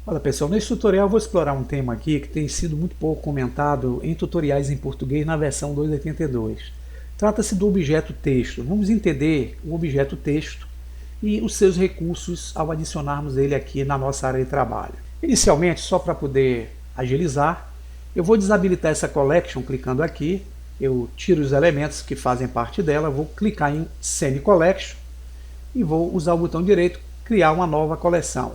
Olha pessoal, nesse tutorial eu vou explorar um tema aqui que tem sido muito pouco comentado em tutoriais em português na versão 2.82. Trata-se do objeto texto. Vamos entender o objeto texto e os seus recursos ao adicionarmos ele aqui na nossa área de trabalho. Inicialmente, só para poder agilizar, eu vou desabilitar essa collection clicando aqui. Eu tiro os elementos que fazem parte dela, vou clicar em Send Collection e vou usar o botão direito, criar uma nova coleção.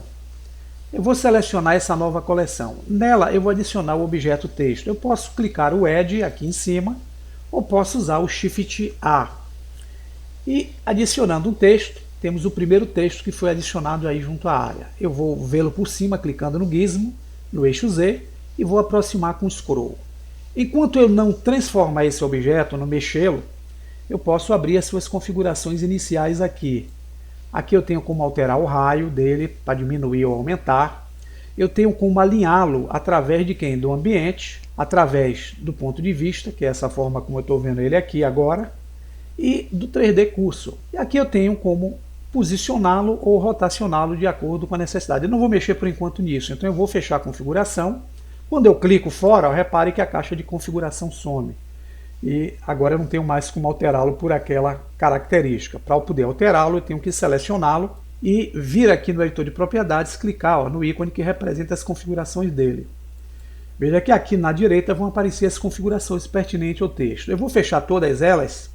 Eu vou selecionar essa nova coleção. Nela eu vou adicionar o objeto texto. Eu posso clicar o Add aqui em cima, ou posso usar o Shift A. E adicionando um texto, temos o primeiro texto que foi adicionado aí junto à área. Eu vou vê-lo por cima, clicando no gizmo, no eixo Z, e vou aproximar com o scroll. Enquanto eu não transformar esse objeto, não mexê-lo, eu posso abrir as suas configurações iniciais aqui. Aqui eu tenho como alterar o raio dele para diminuir ou aumentar. Eu tenho como alinhá-lo através de quem? Do ambiente, através do ponto de vista, que é essa forma como eu estou vendo ele aqui agora, e do 3D Cursor. E aqui eu tenho como posicioná-lo ou rotacioná-lo de acordo com a necessidade. Eu não vou mexer por enquanto nisso, então eu vou fechar a configuração. Quando eu clico fora, repare que a caixa de configuração some. E agora eu não tenho mais como alterá-lo por aquela característica. Para eu poder alterá-lo, eu tenho que selecioná-lo e vir aqui no editor de propriedades, clicar no ícone que representa as configurações dele. Veja que aqui na direita vão aparecer as configurações pertinentes ao texto. Eu vou fechar todas elas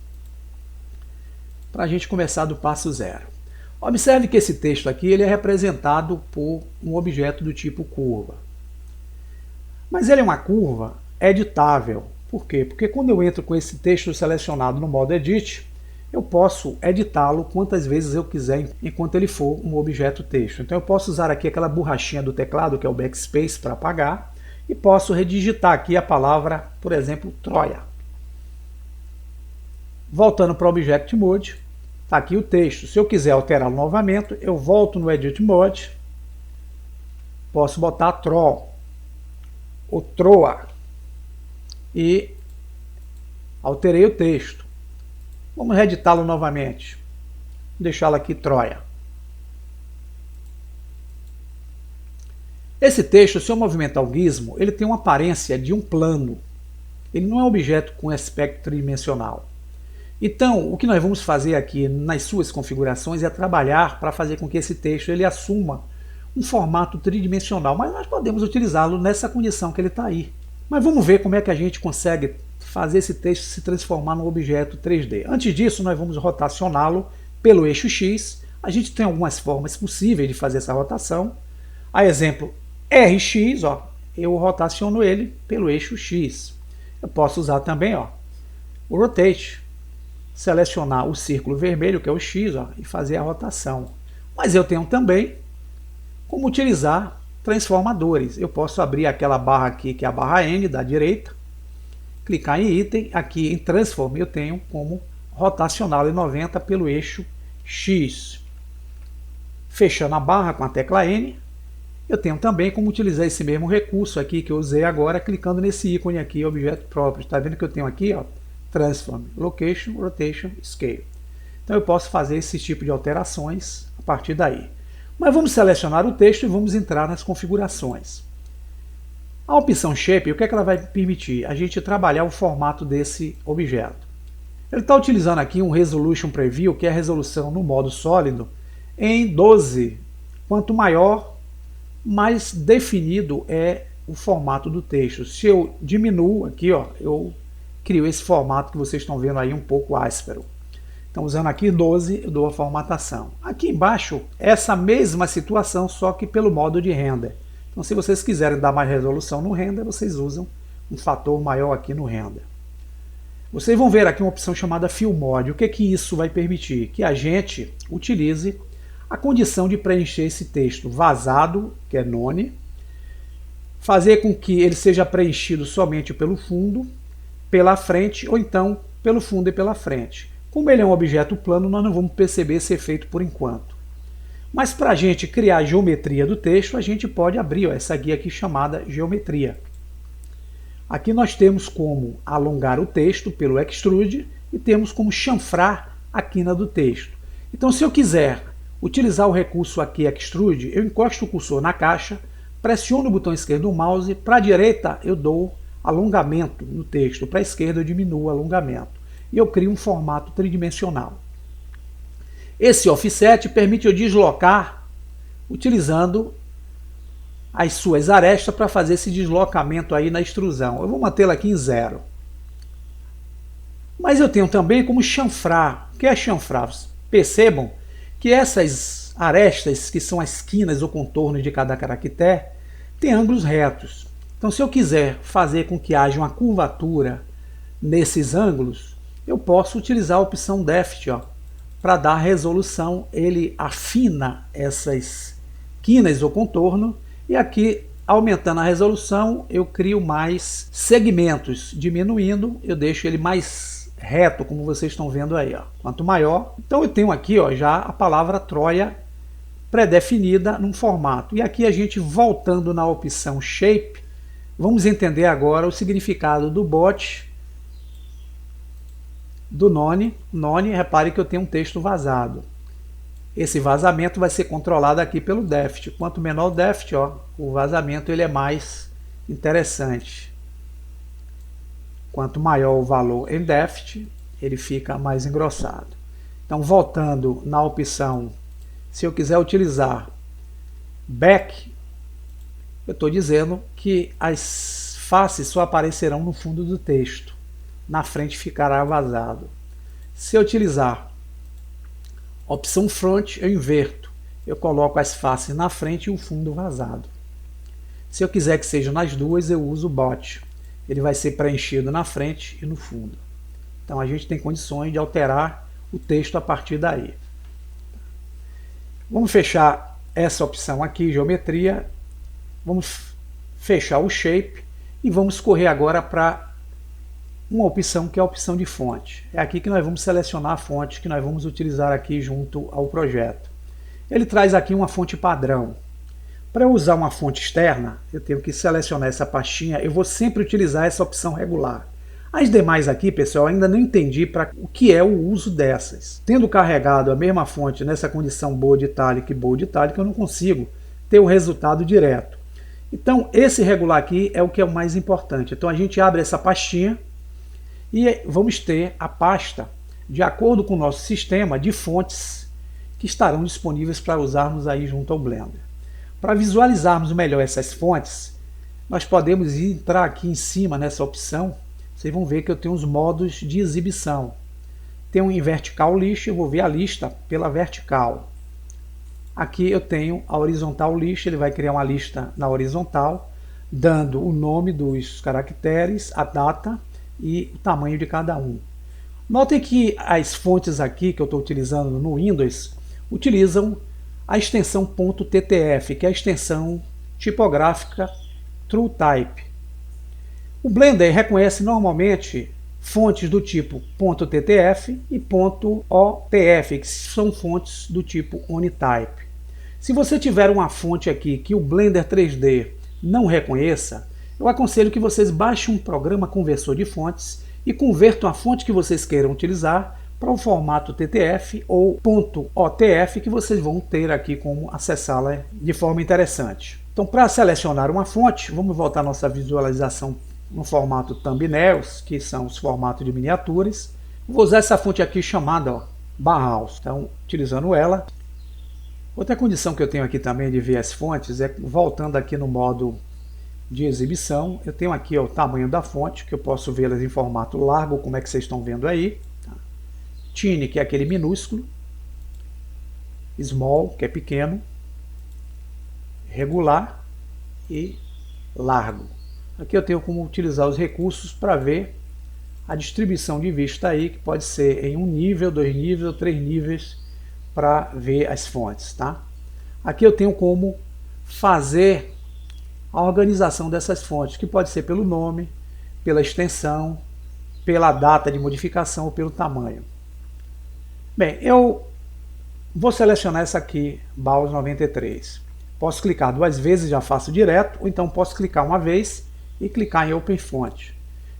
para a gente começar do passo zero. Observe que esse texto aqui ele é representado por um objeto do tipo curva. Mas ele é uma curva editável. Por quê? Porque quando eu entro com esse texto selecionado no modo Edit, eu posso editá-lo quantas vezes eu quiser enquanto ele for um objeto texto. Então eu posso usar aqui aquela borrachinha do teclado, que é o backspace, para apagar, e posso redigitar aqui a palavra, por exemplo, Troia. Voltando para o Object Mode, está aqui o texto. Se eu quiser alterá-lo novamente, eu volto no Edit Mode, posso botar Tro, ou Troa, e alterei o texto. Vamos reeditá-lo novamente. Deixá-lo aqui Troia. Esse texto, se eu movimentar o gizmo, ele tem uma aparência de um plano. Ele não é um objeto com aspecto tridimensional. Então, o que nós vamos fazer aqui nas suas configurações é trabalhar para fazer com que esse texto ele assuma um formato tridimensional, mas nós podemos utilizá-lo nessa condição que ele está aí. Mas vamos ver como é que a gente consegue fazer esse texto se transformar num objeto 3D. Antes disso, nós vamos rotacioná-lo pelo eixo X. A gente tem algumas formas possíveis de fazer essa rotação. A exemplo, RX, ó, eu rotaciono ele pelo eixo X. Eu posso usar também ó, o Rotate, selecionar o círculo vermelho, que é o X, ó, e fazer a rotação. Mas eu tenho também como utilizar transformadores. Eu posso abrir aquela barra aqui, que é a barra N da direita, clicar em item, aqui em Transform eu tenho como rotacioná-lo em 90 pelo eixo X. Fechando a barra com a tecla N, eu tenho também como utilizar esse mesmo recurso aqui que eu usei agora, clicando nesse ícone aqui, Objeto Properties. Está vendo que eu tenho aqui, ó, Transform, Location, Rotation, Scale. Então eu posso fazer esse tipo de alterações a partir daí. Mas vamos selecionar o texto e vamos entrar nas configurações. A opção Shape, o que é que ela vai permitir? A gente trabalhar o formato desse objeto. Ele está utilizando aqui um Resolution Preview, que é a resolução no modo sólido, em 12. Quanto maior, mais definido é o formato do texto. Se eu diminuo aqui, ó, eu crio esse formato que vocês estão vendo aí um pouco áspero. Então, usando aqui 12, eu dou a formatação. Aqui embaixo, essa mesma situação, só que pelo modo de render. Então, se vocês quiserem dar mais resolução no render, vocês usam um fator maior aqui no render. Vocês vão ver aqui uma opção chamada Fill Mode. O que que isso vai permitir? Que a gente utilize a condição de preencher esse texto vazado, que é none, fazer com que ele seja preenchido somente pelo fundo, pela frente, ou então pelo fundo e pela frente. Como ele é um objeto plano, nós não vamos perceber esse efeito por enquanto. Mas para a gente criar a geometria do texto, a gente pode abrir ó, essa guia aqui chamada Geometria. Aqui nós temos como alongar o texto pelo Extrude e temos como chanfrar a quina do texto. Então, se eu quiser utilizar o recurso aqui Extrude, eu encosto o cursor na caixa pressiono o botão esquerdo do mouse, para a direita eu dou alongamento no texto, para a esquerda eu diminuo o alongamento. E eu crio um formato tridimensional. Esse offset permite eu deslocar utilizando as suas arestas para fazer esse deslocamento aí na extrusão. Eu vou mantê-la aqui em 0. Mas eu tenho também como chanfrar. O que é chanfrar? Percebam que essas arestas, que são as quinas ou contornos de cada caractere, têm ângulos retos. Então, se eu quiser fazer com que haja uma curvatura nesses ângulos, eu posso utilizar a opção Deft, para dar resolução. Ele afina essas quinas ou contorno, e aqui, aumentando a resolução, eu crio mais segmentos. Diminuindo, eu deixo ele mais reto, como vocês estão vendo aí. Quanto maior. Então eu tenho aqui já a palavra Troia pré-definida num formato. E aqui a gente, voltando na opção Shape, vamos entender agora o significado do bot, do none. None, repare que eu tenho um texto vazado. Esse vazamento vai ser controlado aqui pelo Deft. Quanto menor o Deft, o vazamento ele é mais interessante. Quanto maior o valor em Deft, ele fica mais engrossado. Então, voltando na opção, se eu quiser utilizar Back, eu estou dizendo que as faces só aparecerão no fundo do texto. Na frente ficará vazado. Se eu utilizar opção Front, eu inverto. Eu coloco as faces na frente e o fundo vazado. Se eu quiser que seja nas duas, eu uso o Bot. Ele vai ser preenchido na frente e no fundo. Então a gente tem condições de alterar o texto a partir daí. Vamos fechar essa opção aqui, geometria. Vamos fechar o Shape e vamos correr agora para uma opção que é a opção de fonte. É aqui que nós vamos selecionar a fonte que nós vamos utilizar aqui junto ao projeto. Ele traz aqui uma fonte padrão. Para eu usar uma fonte externa, eu tenho que selecionar essa pastinha. Eu vou sempre utilizar essa opção regular. As demais aqui, pessoal, eu ainda não entendi para o que é o uso dessas. Tendo carregado a mesma fonte nessa condição bold italic e bold italic, eu não consigo ter o resultado direto. Então, esse regular aqui é o que é o mais importante. Então, a gente abre essa pastinha e vamos ter a pasta, de acordo com o nosso sistema, de fontes que estarão disponíveis para usarmos aí junto ao Blender. Para visualizarmos melhor essas fontes, nós podemos entrar aqui em cima nessa opção. Vocês vão ver que eu tenho os modos de exibição. Tem um em vertical list, eu vou ver a lista pela vertical. Aqui eu tenho a horizontal list, ele vai criar uma lista na horizontal, dando o nome dos caracteres, a data e o tamanho de cada um. Notem que as fontes aqui que eu estou utilizando no Windows utilizam a extensão .ttf, que é a extensão tipográfica TrueType. O Blender reconhece normalmente fontes do tipo .ttf e .otf, que são fontes do tipo OnType. Se você tiver uma fonte aqui que o Blender 3D não reconheça, eu aconselho que vocês baixem um programa conversor de fontes e convertam a fonte que vocês queiram utilizar para o formato TTF ou .otf, que vocês vão ter aqui como acessá-la de forma interessante. Então, para selecionar uma fonte, vamos voltar à nossa visualização no formato Thumbnails, que são os formatos de miniaturas. Vou usar essa fonte aqui chamada Bauhaus. Então, utilizando ela. Outra condição que eu tenho aqui também de ver as fontes é, voltando aqui no modo de exibição, eu tenho aqui o tamanho da fonte, que eu posso vê-las em formato largo, como é que vocês estão vendo aí. Tiny, que é aquele minúsculo. Small, que é pequeno. Regular e largo. Aqui eu tenho como utilizar os recursos para ver a distribuição de vista aí, que pode ser em 1 nível, 2 níveis ou 3 níveis, para ver as fontes. Tá? Aqui eu tenho como fazer a organização dessas fontes, que pode ser pelo nome, pela extensão, pela data de modificação ou pelo tamanho. Bem, eu vou selecionar essa aqui, Bauhaus 93. Posso clicar 2 vezes, já faço direto, ou então posso clicar uma vez e clicar em Open Font.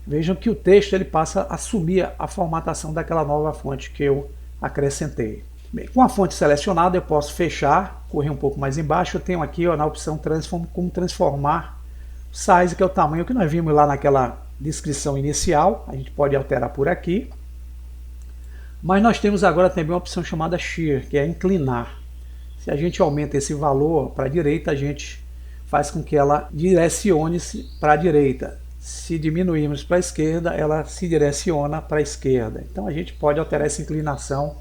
Vejam que o texto ele passa a assumir a formatação daquela nova fonte que eu acrescentei. Bem, com a fonte selecionada eu posso fechar, correr um pouco mais embaixo, eu tenho aqui ó, na opção Transform, como transformar o size, que é o tamanho que nós vimos lá naquela descrição inicial, a gente pode alterar por aqui. Mas nós temos agora também uma opção chamada Shear, que é inclinar. Se a gente aumenta esse valor para a direita, a gente faz com que ela direcione-se para a direita. Se diminuirmos para a esquerda, ela se direciona para a esquerda. Então a gente pode alterar essa inclinação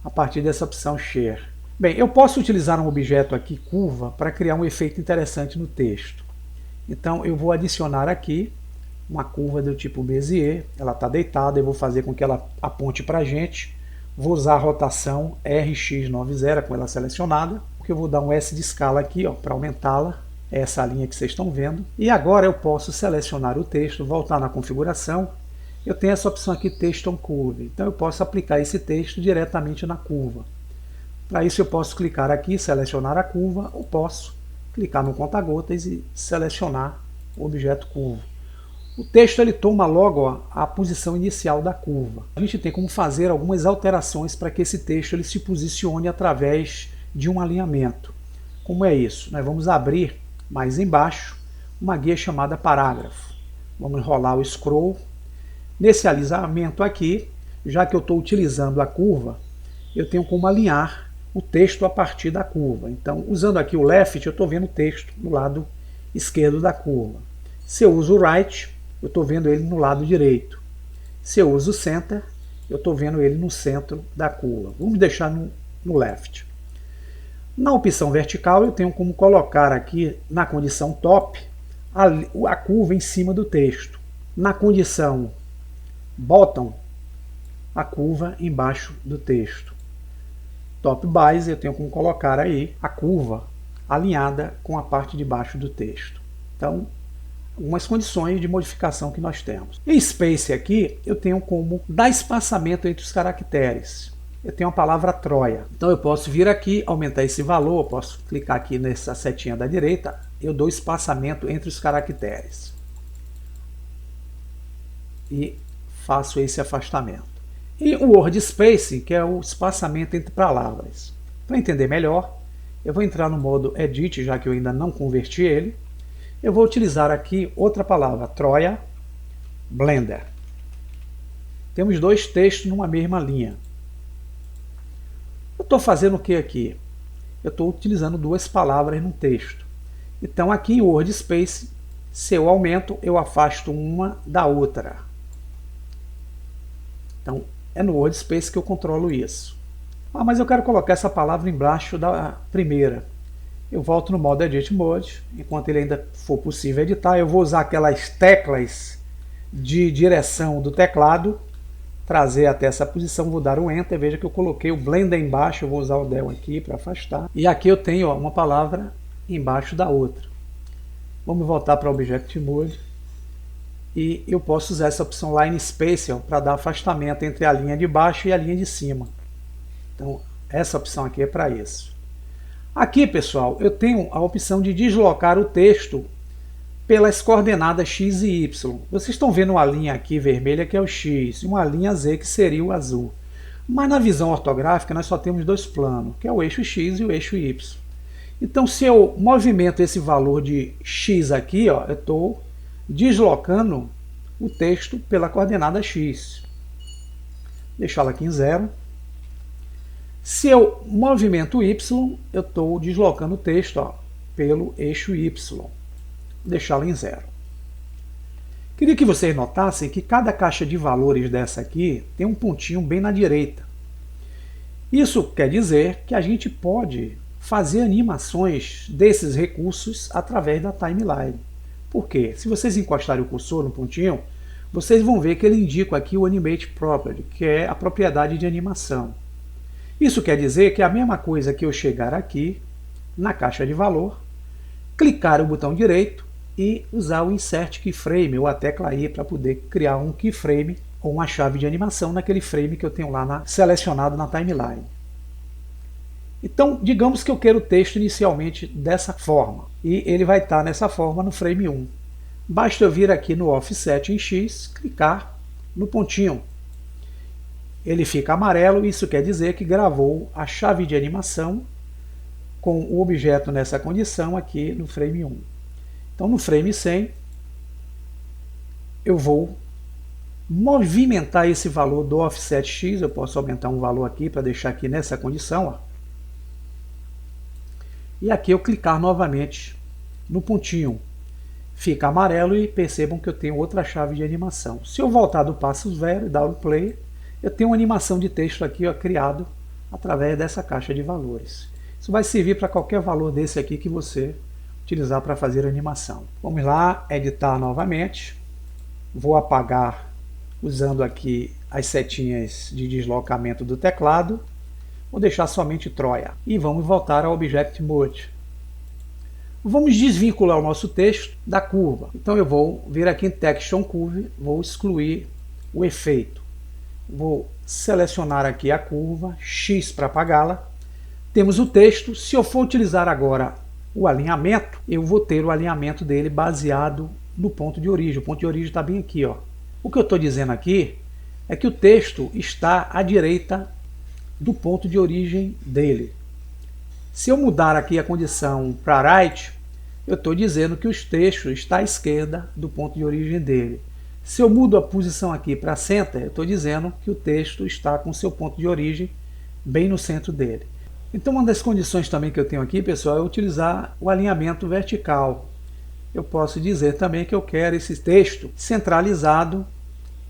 a partir dessa opção Shear. Bem, eu posso utilizar um objeto aqui, curva, para criar um efeito interessante no texto. Então eu vou adicionar aqui uma curva do tipo Bezier, ela está deitada, eu vou fazer com que ela aponte para a gente. Vou usar a rotação RX90 com ela selecionada, porque eu vou dar um S de escala aqui para aumentá-la, essa linha que vocês estão vendo. E agora eu posso selecionar o texto, voltar na configuração, eu tenho essa opção aqui, Text on Curve, então eu posso aplicar esse texto diretamente na curva. Para isso eu posso clicar aqui, selecionar a curva, ou posso clicar no conta-gotas e selecionar o objeto curvo. O texto ele toma logo a posição inicial da curva. A gente tem como fazer algumas alterações para que esse texto ele se posicione através de um alinhamento. Como é isso? Nós vamos abrir mais embaixo uma guia chamada parágrafo. Vamos rolar o scroll. Nesse alinhamento aqui, já que eu estou utilizando a curva, eu tenho como alinhar o texto a partir da curva. Então, usando aqui o left, eu estou vendo o texto no lado esquerdo da curva. Se eu uso o right, eu estou vendo ele no lado direito. Se eu uso o center, eu estou vendo ele no centro da curva. Vamos deixar no left. Na opção vertical, eu tenho como colocar aqui, na condição top, a curva em cima do texto. Na condição bottom, a curva embaixo do texto. Top base, eu tenho como colocar aí a curva alinhada com a parte de baixo do texto. Então, algumas condições de modificação que nós temos. Em Space aqui, eu tenho como dar espaçamento entre os caracteres. Eu tenho a palavra Troia. Então eu posso vir aqui, aumentar esse valor, eu posso clicar aqui nessa setinha da direita, eu dou espaçamento entre os caracteres. E faço esse afastamento. E o Word Space, que é o espaçamento entre palavras. Para entender melhor, eu vou entrar no modo Edit, já que eu ainda não converti ele. Eu vou utilizar aqui outra palavra, Troia, Blender. Temos dois textos numa mesma linha. Eu estou fazendo o que aqui? Eu estou utilizando duas palavras no texto. Então aqui em Word Space, se eu aumento, eu afasto uma da outra. Então é no Word Space que eu controlo isso. Ah, mas eu quero colocar essa palavra embaixo da primeira. Eu volto no modo Edit Mode, enquanto ele ainda for possível editar, eu vou usar aquelas teclas de direção do teclado, trazer até essa posição, vou dar um Enter, veja que eu coloquei o Blender embaixo, eu vou usar o Del aqui para afastar, e aqui eu tenho uma palavra embaixo da outra. Vamos voltar para o Object Mode, e eu posso usar essa opção Line Spatial para dar afastamento entre a linha de baixo e a linha de cima. Então essa opção aqui é para isso. Aqui, pessoal, eu tenho a opção de deslocar o texto pelas coordenadas X e Y. Vocês estão vendo uma linha aqui vermelha que é o X e uma linha Z que seria o azul. Mas na visão ortográfica nós só temos dois planos, que é o eixo X e o eixo Y. Então se eu movimento esse valor de X aqui, ó, eu estou deslocando o texto pela coordenada X. Deixá-la aqui em 0. Se eu movimento Y, eu estou deslocando o texto pelo eixo Y. Vou deixá-lo em 0. Queria que vocês notassem que cada caixa de valores dessa aqui tem um pontinho bem na direita. Isso quer dizer que a gente pode fazer animações desses recursos através da timeline. Por quê? Se vocês encostarem o cursor no pontinho, vocês vão ver que ele indica aqui o Animate Property, que é a propriedade de animação. Isso quer dizer que é a mesma coisa que eu chegar aqui na caixa de valor, clicar o botão direito e usar o Insert Keyframe ou a tecla I para poder criar um keyframe ou uma chave de animação naquele frame que eu tenho lá selecionado na timeline. Então, digamos que eu quero o texto inicialmente dessa forma e ele vai estar nessa forma no frame 1. Basta eu vir aqui no Offset em X, clicar no pontinho. ele fica amarelo, isso quer dizer que gravou a chave de animação com o objeto nessa condição aqui no frame 1. Então no frame 100 eu vou movimentar esse valor do offset X, eu posso aumentar um valor aqui para deixar aqui nessa condição, ó. E aqui eu clicar novamente no pontinho, fica amarelo e percebam que eu tenho outra chave de animação. Se eu voltar do passo zero e dar o play, eu tenho uma animação de texto aqui, ó, criado através dessa caixa de valores. Isso vai servir para qualquer valor desse aqui que você utilizar para fazer a animação. Vamos lá, editar novamente. Vou apagar usando aqui as setinhas de deslocamento do teclado. Vou deixar somente Troia. E vamos voltar ao Object Mode. Vamos desvincular o nosso texto da curva. Então eu vou vir aqui em Text on Curve, vou excluir o efeito. Vou selecionar aqui a curva, X para apagá-la. Temos o texto. Se eu for utilizar agora o alinhamento, eu vou ter o alinhamento dele baseado no ponto de origem. O ponto de origem está bem aqui, ó. O que eu estou dizendo aqui é que o texto está à direita do ponto de origem dele. Se eu mudar aqui a condição para right, eu estou dizendo que o texto está à esquerda do ponto de origem dele. Se eu mudo a posição aqui para center, eu estou dizendo que o texto está com seu ponto de origem bem no centro dele. Então uma das condições também que eu tenho aqui, pessoal, é utilizar o alinhamento vertical. Eu posso dizer também que eu quero esse texto centralizado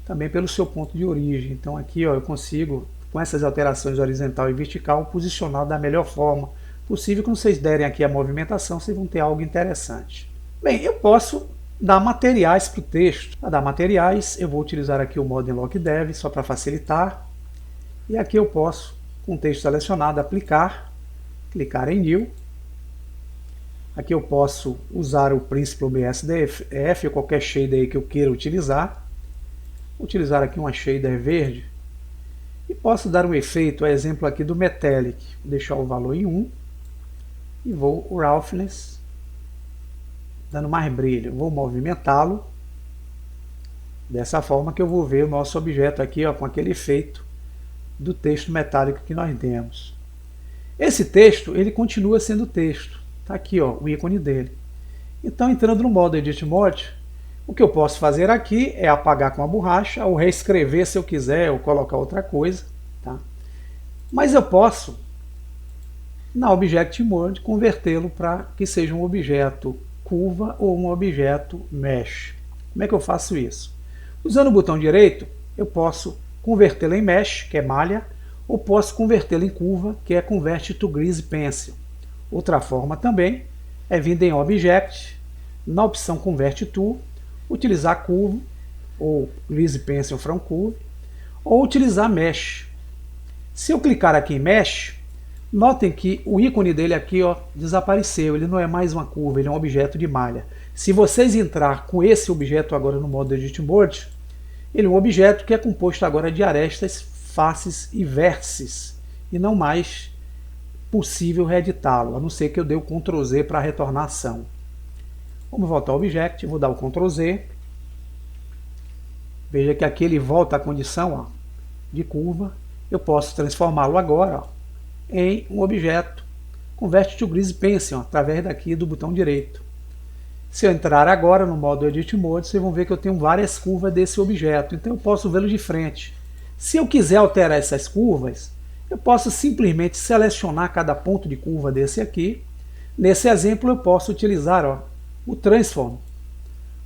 também pelo seu ponto de origem. Então aqui, ó, eu consigo, com essas alterações horizontal e vertical, posicionar da melhor forma possível. Quando vocês derem aqui a movimentação, vocês vão ter algo interessante. Bem, eu posso dar materiais para o texto. Para dar materiais, eu vou utilizar aqui o modo Unlock Dev, só para facilitar. E aqui eu posso, com o texto selecionado, aplicar, clicar em New. Aqui eu posso usar o Principled BSDF ou qualquer shader aí que eu queira utilizar. Vou utilizar aqui uma shader verde. E posso dar um efeito, exemplo aqui do Metallic. Vou deixar o valor em 1. E vou o Roughness, dando mais brilho. Vou movimentá-lo. Dessa forma que eu vou ver o nosso objeto aqui, ó, com aquele efeito do texto metálico que nós demos. Esse texto, ele continua sendo texto. Está aqui, ó, o ícone dele. Então, entrando no modo Edit Mode, o que eu posso fazer aqui é apagar com a borracha, ou reescrever se eu quiser, ou colocar outra coisa. Tá? Mas eu posso, na Object Mode, convertê-lo para que seja um objeto curva ou um objeto mesh. Como é que eu faço isso? Usando o botão direito, eu posso convertê-lo em mesh, que é malha, ou posso convertê-lo em curva, que é Convert to Grease Pencil. Outra forma também é vir em Object, na opção Convert to, utilizar curva, ou Grease Pencil from Curve, ou utilizar Mesh. Se eu clicar aqui em Mesh, notem que o ícone dele aqui, ó, desapareceu, ele não é mais uma curva, ele é um objeto de malha. Se vocês entrar com esse objeto agora no modo Edit Mode, ele é um objeto que é composto agora de arestas, faces e vértices, e não mais possível reeditá-lo, a não ser que eu dê o Ctrl Z para retornar a ação. Vamos voltar ao Object, vou dar o Ctrl Z. Veja que aqui ele volta à condição, ó, de curva. Eu posso transformá-lo agora, ó, em um objeto Convert to Grease Pencil, ó, através daqui do botão direito. Se eu entrar agora no modo Edit Mode, vocês vão ver que eu tenho várias curvas desse objeto, então eu posso vê-lo de frente. Se eu quiser alterar essas curvas, eu posso simplesmente selecionar cada ponto de curva desse aqui. Nesse exemplo eu posso utilizar, ó, o Transform.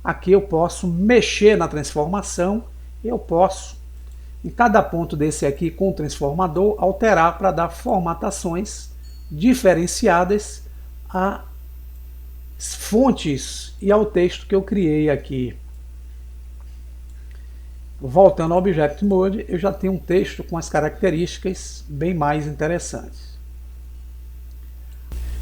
Aqui eu posso mexer na transformação, eu posso, em cada ponto desse aqui com o transformador, alterar para dar formatações diferenciadas a fontes e ao texto que eu criei aqui. Voltando ao Object Mode, eu já tenho um texto com as características bem mais interessantes.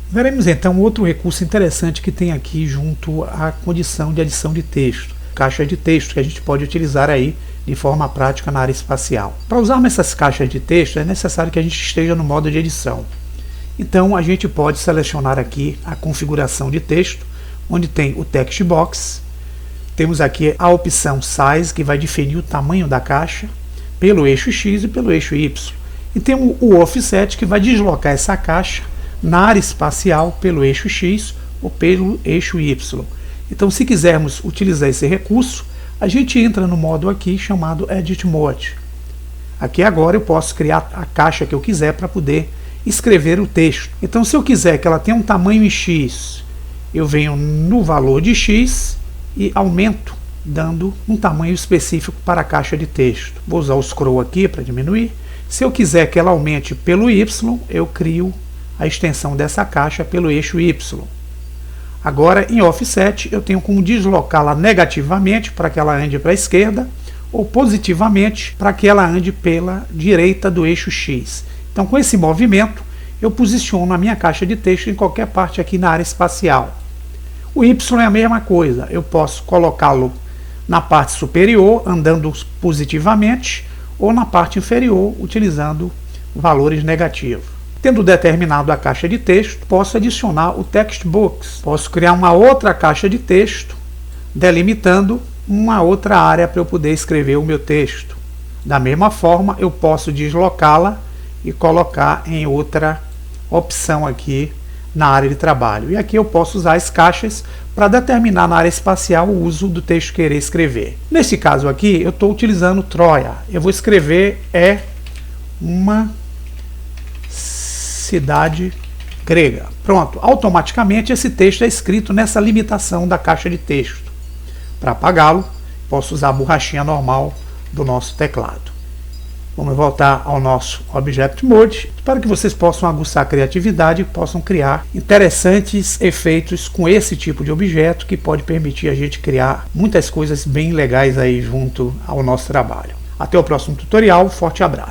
Veremos então outro recurso interessante que tem aqui junto à condição de adição de texto. Caixa de texto que a gente pode utilizar aí de forma prática na área espacial. Para usarmos essas caixas de texto é necessário que a gente esteja no modo de edição. Então a gente pode selecionar aqui a configuração de texto, onde tem o Text Box. Temos aqui a opção Size, que vai definir o tamanho da caixa. pelo eixo X e pelo eixo Y. E tem o offset que vai deslocar essa caixa na área espacial pelo eixo X ou pelo eixo Y. Então, se quisermos utilizar esse recurso, a gente entra no modo aqui chamado Edit Mode. Aqui agora eu posso criar a caixa que eu quiser para poder escrever o texto. Então, se eu quiser que ela tenha um tamanho em X, eu venho no valor de X e aumento, dando um tamanho específico para a caixa de texto. Vou usar o scroll aqui para diminuir. Se eu quiser que ela aumente pelo Y, eu crio a extensão dessa caixa pelo eixo Y. Agora, em offset, eu tenho como deslocá-la negativamente para que ela ande para a esquerda ou positivamente para que ela ande pela direita do eixo X. Então, com esse movimento, eu posiciono a minha caixa de texto em qualquer parte aqui na área espacial. O Y é a mesma coisa, eu posso colocá-lo na parte superior, andando positivamente, ou na parte inferior, utilizando valores negativos. Tendo determinado a caixa de texto, posso adicionar o text box. Posso criar uma outra caixa de texto, delimitando uma outra área para eu poder escrever o meu texto. Da mesma forma, eu posso deslocá-la e colocar em outra opção aqui na área de trabalho. E aqui eu posso usar as caixas para determinar na área espacial o uso do texto que querer escrever. Nesse caso aqui, eu estou utilizando Troia. Eu vou escrever uma cidade grega. Pronto, automaticamente esse texto é escrito nessa limitação da caixa de texto. Para apagá-lo, posso usar a borrachinha normal do nosso teclado. Vamos voltar ao nosso Object Mode. Espero que vocês possam aguçar a criatividade e possam criar interessantes efeitos com esse tipo de objeto que pode permitir a gente criar muitas coisas bem legais aí junto ao nosso trabalho. Até o próximo tutorial, forte abraço!